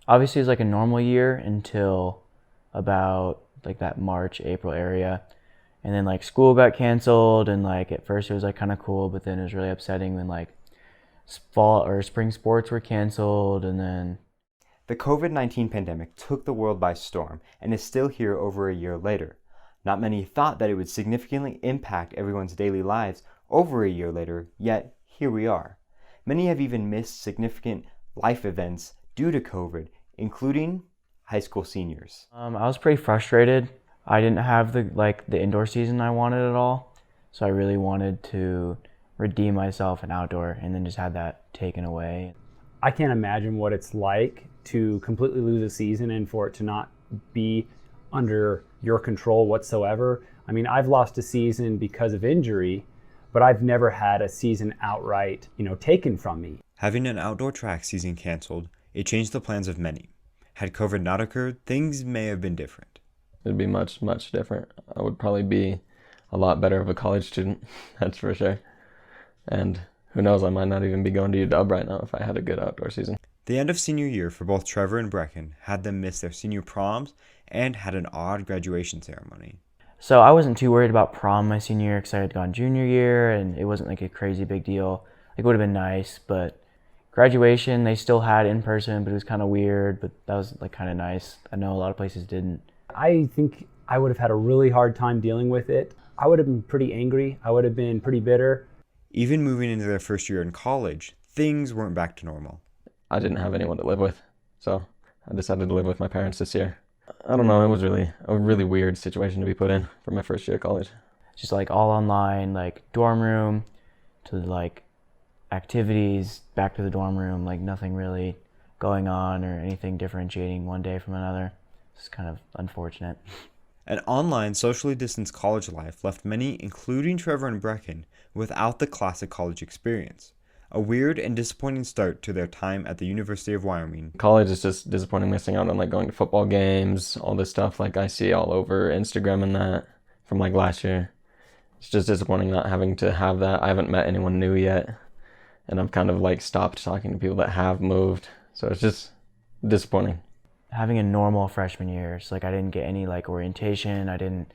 Obviously, it was like a normal year until about like that March, April area. And then like school got canceled, and like at first it was like kind of cool, but then it was really upsetting when like fall or spring sports were canceled, and then The COVID-19 pandemic took the world by storm and is still here over a year later. Not many thought that it would significantly impact everyone's daily lives over a year later, yet here we are. Many have even missed significant life events due to COVID, including high school seniors. I was pretty frustrated. I didn't have the indoor season I wanted at all, so I really wanted to redeem myself in outdoor, and then just had that taken away. I can't imagine what it's like to completely lose a season and for it to not be under your control whatsoever. I mean, I've lost a season because of injury, but I've never had a season outright, taken from me. Having an outdoor track season canceled, it changed the plans of many. Had COVID not occurred, things may have been different. It'd be much, much different. I would probably be a lot better of a college student, that's for sure. And who knows, I might not even be going to UW right now if I had a good outdoor season. The end of senior year for both Trevor and Brecken had them miss their senior proms and had an odd graduation ceremony. So I wasn't too worried about prom my senior year because I had gone junior year, and it wasn't like a crazy big deal. Like, it would have been nice, but graduation they still had in person, but it was kind of weird, but that was like kind of nice. I know a lot of places didn't. I think I would have had a really hard time dealing with it. I would have been pretty angry. I would have been pretty bitter. Even moving into their first year in college, things weren't back to normal. I didn't have anyone to live with, so I decided to live with my parents this year. I don't know, it was really a really weird situation to be put in for my first year of college. Just like all online, like dorm room to like activities, back to the dorm room, like nothing really going on or anything differentiating one day from another. It's kind of unfortunate. An online, socially distanced college life left many, including Trevor and Brecken, without the classic college experience. A weird and disappointing start to their time at the University of Wyoming. College is just disappointing, missing out on like going to football games, all this stuff like I see all over Instagram and that from like last year. It's just disappointing not having to have that. I haven't met anyone new yet, and I've kind of like stopped talking to people that have moved, so it's just disappointing. Having a normal freshman year, so like I didn't get any like orientation, I didn't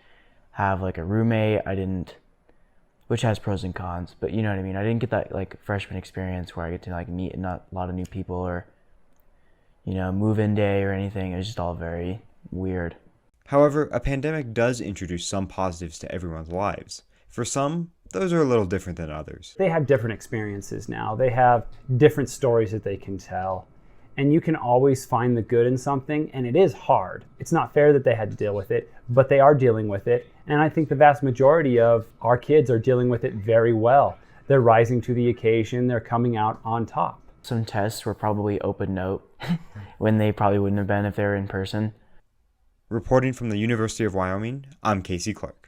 have like a roommate, which has pros and cons, but you know what I mean. I didn't get that like freshman experience where I get to like meet not a lot of new people or move-in day or anything. It was just all very weird. However, a pandemic does introduce some positives to everyone's lives. For some, those are a little different than others. They have different experiences now. They have different stories that they can tell. And you can always find the good in something, and it is hard. It's not fair that they had to deal with it, but they are dealing with it. And I think the vast majority of our kids are dealing with it very well. They're rising to the occasion. They're coming out on top. Some tests were probably open note when they probably wouldn't have been if they were in person. Reporting from the University of Wyoming, I'm Casey Clark.